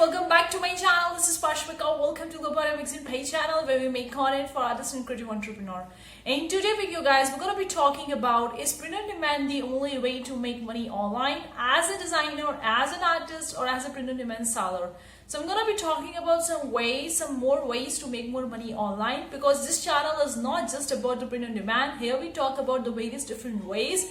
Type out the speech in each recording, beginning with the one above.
welcome back to my channel. This is Pashmika. Welcome to Globo Arte page channel where we make content for artists and creative entrepreneur. In today's video guys, we're going to be talking about, is print on demand the only way to make money online as a designer, as an artist, or as a print on demand seller? So I'm going to be talking about some more ways to make more money online, because this channel is not just about the print on demand. Here we talk about the various different ways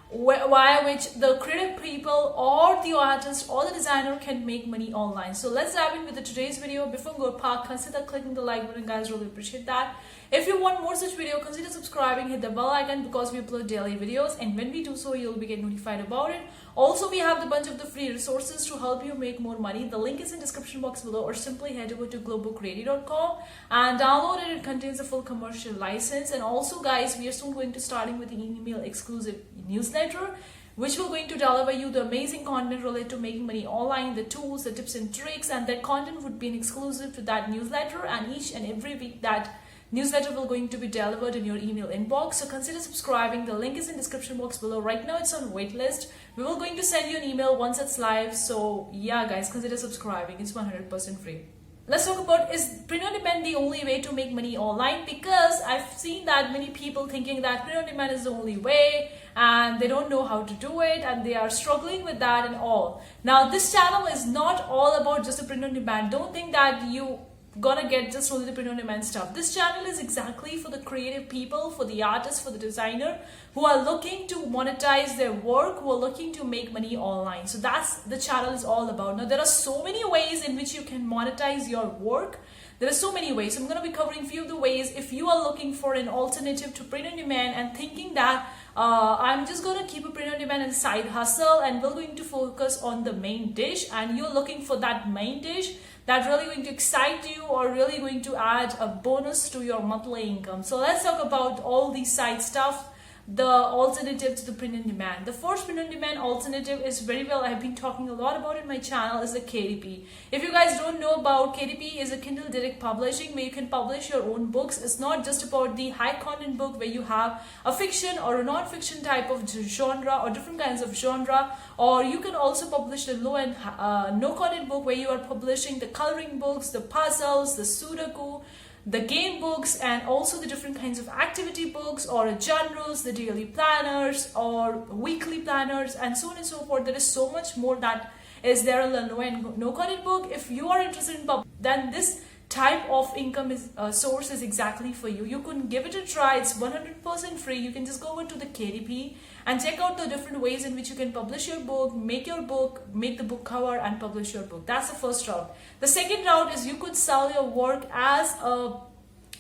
via which the creative people or the artist or the designer can make money online. So let's dive in with today's video. Before we go past, consider clicking the like button guys, really appreciate that. If you want more such video, consider subscribing, hit the bell icon, because we upload daily videos, and when we do so you'll be get notified about it. Also, we have the bunch of the free resources to help you make more money. The link is in description box below, or simply head over to globook.com and download it. It contains a full commercial license. And also guys, we are soon going to starting with the email exclusive newsletter, which will going to deliver you the amazing content related to making money online, the tools, the tips and tricks, and that content would be an exclusive to that newsletter, and each and every week that newsletter will going to be delivered in your email inbox. So consider subscribing. The link is in description box below. Right now it's on waitlist. We will going to send you an email once it's live. So yeah guys, consider subscribing. It's 100% free. Let's talk about, is print on demand the only way to make money online? Because I've seen that many people thinking that print on demand is the only way, and they don't know how to do it, and they are struggling with that and all. Now this channel is not all about just a print on demand. Don't think that you gonna get just only the print on demand stuff. This channel is exactly for the creative people, for the artists, for the designer who are looking to monetize their work, who are looking to make money online. So that's the channel is all about. Now there are so many ways in which you can monetize your work. There are so many ways. So I'm going to be covering a few of the ways. If you are looking for an alternative to print on demand and thinking that I'm just going to keep a print on demand and side hustle, and we're going to focus on the main dish, and you're looking for that main dish that really going to excite you or really going to add a bonus to your monthly income. So let's talk about all these side stuff, the alternative to the print on demand. The first print on demand alternative is very well, I've been talking a lot about it in my channel, is the KDP. If you guys don't know about KDP, is a Kindle Direct Publishing, where you can publish your own books. It's not just about the high content book where you have a fiction or a non-fiction type of genre or different kinds of genre, or you can also publish the low and no content book where you are publishing the coloring books, the puzzles, the sudoku, the game books, and also the different kinds of activity books or genres, the daily planners or weekly planners, and so on and so forth. There is so much more that is there in the low and no content book. If you are interested in then this type of income source is exactly for you. You can give it a try. It's 100% free. You can just go over to the KDP and check out the different ways in which you can publish your book, make the book cover, and publish your book. That's the first route. The second route is you could sell your work as a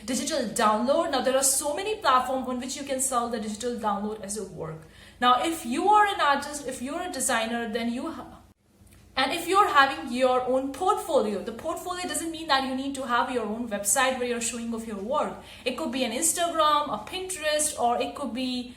digital download. Now there are so many platforms on which you can sell the digital download as a work. Now if you are an artist, if you're a designer, then and if you're having your own portfolio, the portfolio doesn't mean that you need to have your own website where you're showing off your work. It could be an Instagram, a Pinterest, or it could be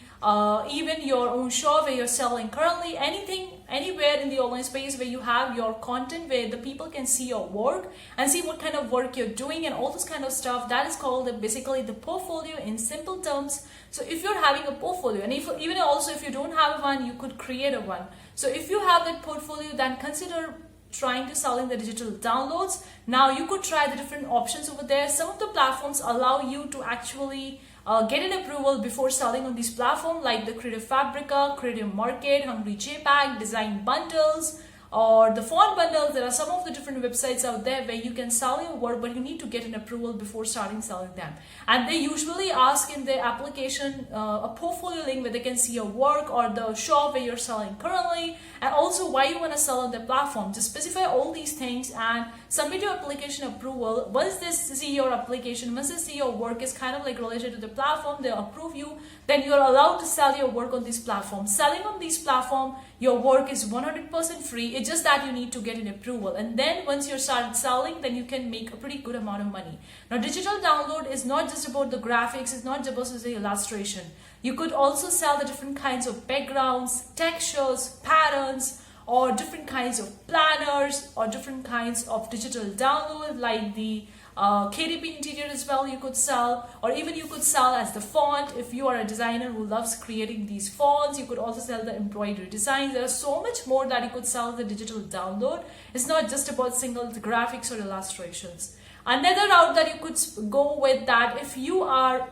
even your own shop where you're selling currently. Anywhere in the online space where you have your content, where the people can see your work and see what kind of work you're doing and all this kind of stuff. That is called basically the portfolio in simple terms. So if you're having a portfolio, and even also if you don't have one, you could create a one. So if you have that portfolio, then consider trying to sell in the digital downloads. Now you could try the different options over there. Some of the platforms allow you to actually get an approval before selling on this platform, like the Creative Fabrica, Creative Market, Hungry JPEG, Design Bundles, or the Font Bundles. There are some of the different websites out there where you can sell your work, but you need to get an approval before starting selling them. And they usually ask in their application a portfolio link where they can see your work, or the shop where you're selling currently, and also why you want to sell on the platform. Just specify all these things and submit your application approval. Once they see your application, once they see your work is kind of like related to the platform, they'll approve you, then you're allowed to sell your work on this platform. Selling on this platform, your work is 100% free. It's just that you need to get an approval, and then once you start selling, then you can make a pretty good amount of money. Now digital download is not just about the graphics, it's not just about the illustration. You could also sell the different kinds of backgrounds, textures, patterns, or different kinds of planners or different kinds of digital download like the KDP interior as well you could sell, or even you could sell as the font. If you are a designer who loves creating these fonts, you could also sell the embroidery designs. There are so much more that you could sell the digital download. It's not just about single graphics or illustrations. Another route that you could go with, that if you are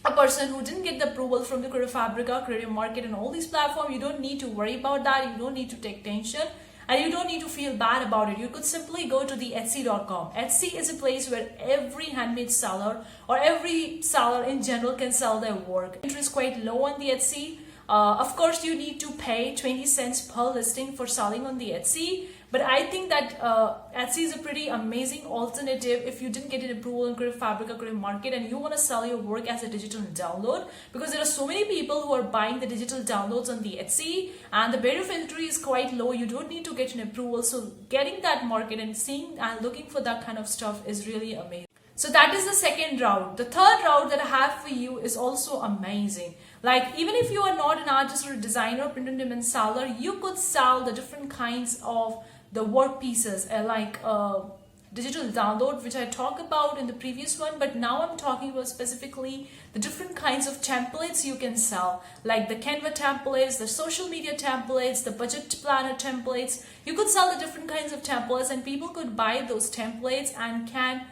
a person who didn't get the approval from the Creative Fabrica, Creative Market and all these platforms, you don't need to worry about that. You don't need to take tension. And you don't need to feel bad about it. You could simply go to the Etsy.com. Etsy is a place where every handmade seller or every seller in general can sell their work. Interest is quite low on the Etsy. Of course, you need to pay 20 cents per listing for selling on the Etsy. But I think that Etsy is a pretty amazing alternative if you didn't get an approval in Creative Fabrica, Creative Market, and you want to sell your work as a digital download, because there are so many people who are buying the digital downloads on the Etsy and the barrier of entry is quite low. You don't need to get an approval. So getting that market and seeing and looking for that kind of stuff is really amazing. So that is the second route. The third route that I have for you is also amazing. Like, even if you are not an artist or a designer or print on demand seller, you could sell the different kinds of the work pieces like digital download, which I talked about in the previous one, but now I'm talking about specifically the different kinds of templates you can sell, like the Canva templates, the social media templates, the budget planner templates. You could sell the different kinds of templates and people could buy those templates and can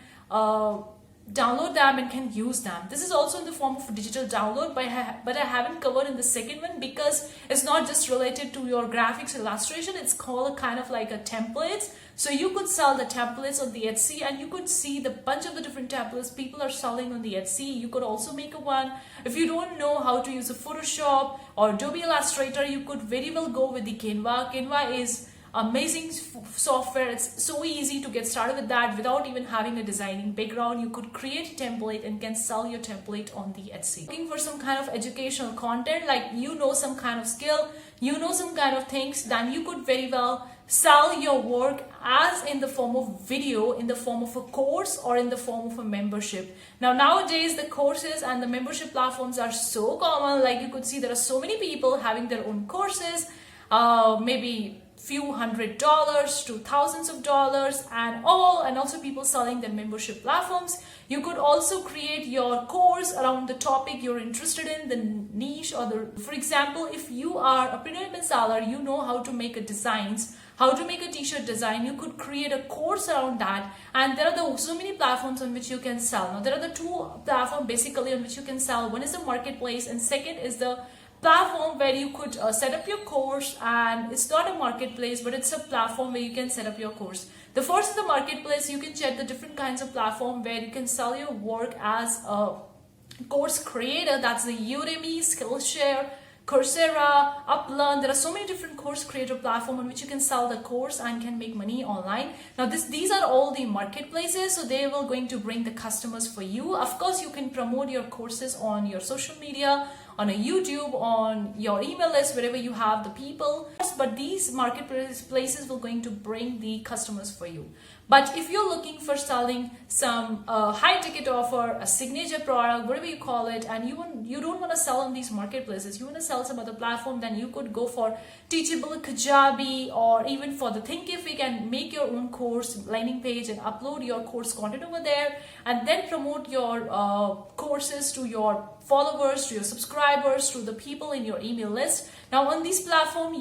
download them and can use them. This is also in the form of a digital download, but I haven't covered in the second one because it's not just related to your graphics illustration. It's called a kind of like a templates. So you could sell the templates on the Etsy and you could see the bunch of the different templates people are selling on the Etsy. You could also make a one. If you don't know how to use a Photoshop or Adobe Illustrator, you could very well go with the Canva. Canva is amazing software. It's so easy to get started with that without even having a designing background. You could create a template and can sell your template on the Etsy. Looking for some kind of educational content, like you know some kind of skill, you know some kind of things, then you could very well sell your work as in the form of video, in the form of a course, or in the form of a membership. Now nowadays the courses and the membership platforms are so common. Like you could see there are so many people having their own courses, maybe few $100s to thousands of dollars, and also people selling their membership platforms. You could also create your course around the topic you're interested in, the niche, or for example, if you are a print seller, you know how to make a designs, how to make a t-shirt design, you could create a course around that. And there are so many platforms on which you can sell. Now there are the two platforms basically on which you can sell. One is the marketplace and second is the platform where you could set up your course. And it's not a marketplace, but it's a platform where you can set up your course. The first is the marketplace. You can check the different kinds of platform where you can sell your work as a course creator. That's the Udemy, Skillshare, Coursera, Uplearn. There are so many different course creator platforms on which you can sell the course and can make money online. Now these are all the marketplaces, so they will going to bring the customers for you. Of course, you can promote your courses on your social media, on a YouTube, on your email list, wherever you have the people. But these marketplaces will going to bring the customers for you. But if you're looking for selling some high ticket offer, a signature product, whatever you call it, and you don't want to sell on these marketplaces, you want to sell some other platform, then you could go for Teepublic, Kajabi, or even for the Thinkific and make your own course landing page and upload your course content over there, and then promote your courses to your followers, to your subscribers, to the people in your email list. Now on this platform,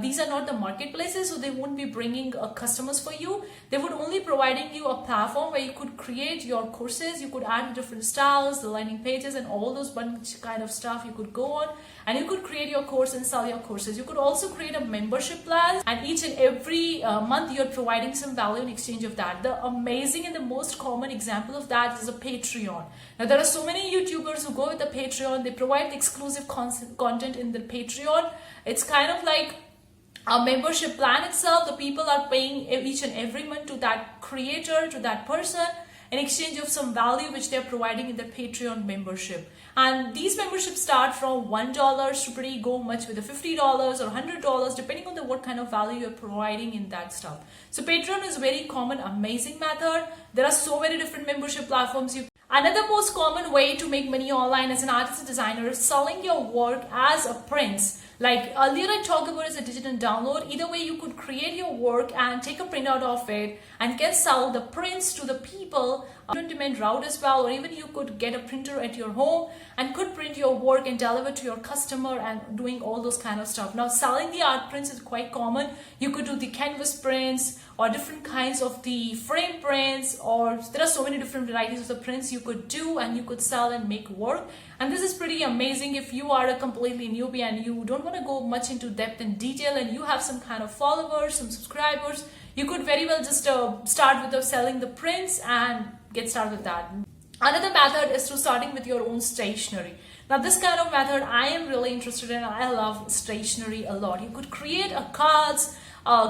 these are not the marketplaces, so they won't be bringing customers for you. They would only providing you a platform where you could create your courses. You could add different styles, the landing pages, and all those bunch kind of stuff you could go on, and you could create your course and sell your courses. You could also create a membership plan, and each and every month you're providing some value in exchange of that. The amazing and the most common example of that is a Patreon. Now there are so many YouTubers who go with the Patreon. They provide the exclusive content in the Patreon. It's kind of like a membership plan itself. The people are paying each and every month to that creator, to that person, in exchange of some value which they're providing in their Patreon membership. And these memberships start from $1 to pretty go much with the $50 or $100, depending on what kind of value you're providing in that stuff. So Patreon is very common, amazing method. There are so many different membership platforms. Another most common way to make money online as an artist and designer is selling your work as a prints. Like earlier I talked about as a digital download. Either way, you could create your work and take a printout of it and can sell the prints to the people on demand route as well. Or even you could get a printer at your home and could print your work and deliver to your customer and doing all those kind of stuff. Now selling the art prints is quite common. You could do the canvas prints or different kinds of the frame prints, or there are so many different varieties of the prints you could do and you could sell and make work. And this is pretty amazing if you are a completely newbie and you don't want to go much into depth and detail and you have some kind of followers, some subscribers. You could very well just start with selling the prints and get started with that. Another method is through starting with your own stationery. Now this kind of method I am really interested in. I love stationery a lot. You could create a cards,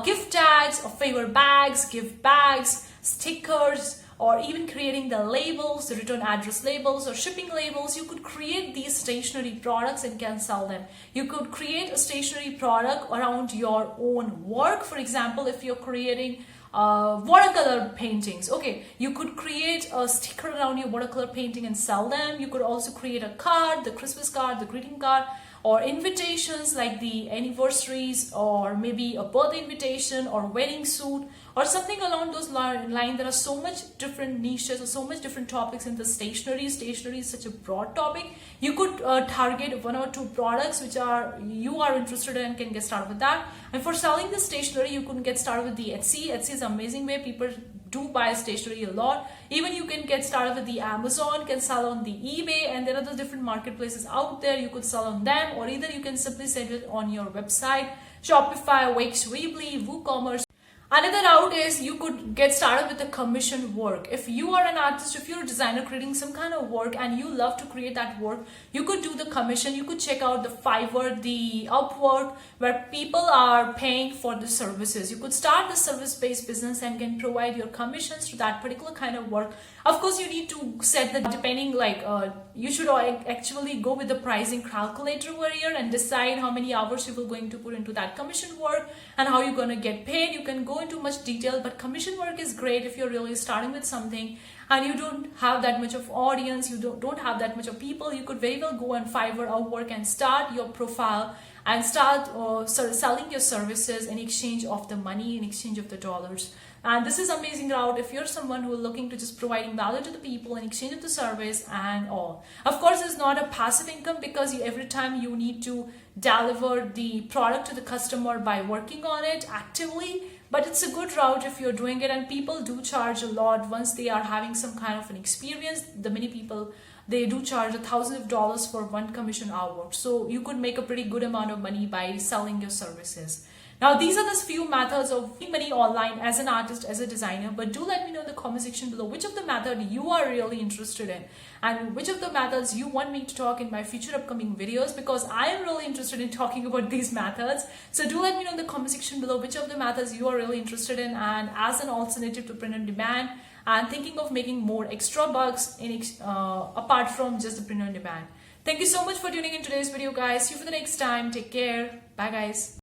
gift tags, or favor bags, gift bags, stickers, or even creating the labels, the return address labels or shipping labels. You could create these stationery products and can sell them. You could create a stationery product around your own work. For example, if you're creating watercolor paintings, okay, you could create a sticker around your watercolor painting and sell them. You could also create a card, the Christmas card, the greeting card, or invitations like the anniversaries, or maybe a birthday invitation or wedding suit or something along those lines. There are so much different niches or so much different topics in the stationery. Stationery is such a broad topic. You could target one or two products which you are interested in and can get started with that. And for selling the stationery, you can get started with the Etsy. Etsy is an amazing way. People do buy stationery a lot. Even you can get started with the Amazon, can sell on the eBay, and there are the different marketplaces out there. You could sell on them, or either you can simply sell it on your website, Shopify, Wix, Weebly, WooCommerce. Another route is you could get started with the commission work. If you are an artist, if you're a designer creating some kind of work and you love to create that work, you could do the commission. You could check out the Fiverr, the Upwork, where people are paying for the services. You could start the service-based business and can provide your commissions to that particular kind of work. Of course, you need to set the depending, like you should actually go with the pricing calculator over here and decide how many hours you will going to put into that commission work and how you're going to get paid. You can go into much detail, but commission work is great if you're really starting with something and you don't have that much of audience, you don't have that much of people. You could very well go on Fiverr, Upwork and start your profile and start selling your services in exchange of the money, in exchange of the dollars. And this is amazing route if you're someone who is looking to just providing value to the people in exchange of the service and all. Of course, it's not a passive income because every time you need to deliver the product to the customer by working on it actively, but it's a good route if you're doing it, and people do charge a lot once they are having some kind of an experience. The many people, they do charge thousands of dollars for one commission hour. So you could make a pretty good amount of money by selling your services. Now, these are the few methods of making money online as an artist, as a designer, but do let me know in the comment section below which of the method you are really interested in and which of the methods you want me to talk in my future upcoming videos, because I am really interested in talking about these methods. So do let me know in the comment section below which of the methods you are really interested in, and as an alternative to print on demand and thinking of making more extra bucks apart from just the print on demand. Thank you so much for tuning in today's video, guys. See you for the next time. Take care. Bye, guys.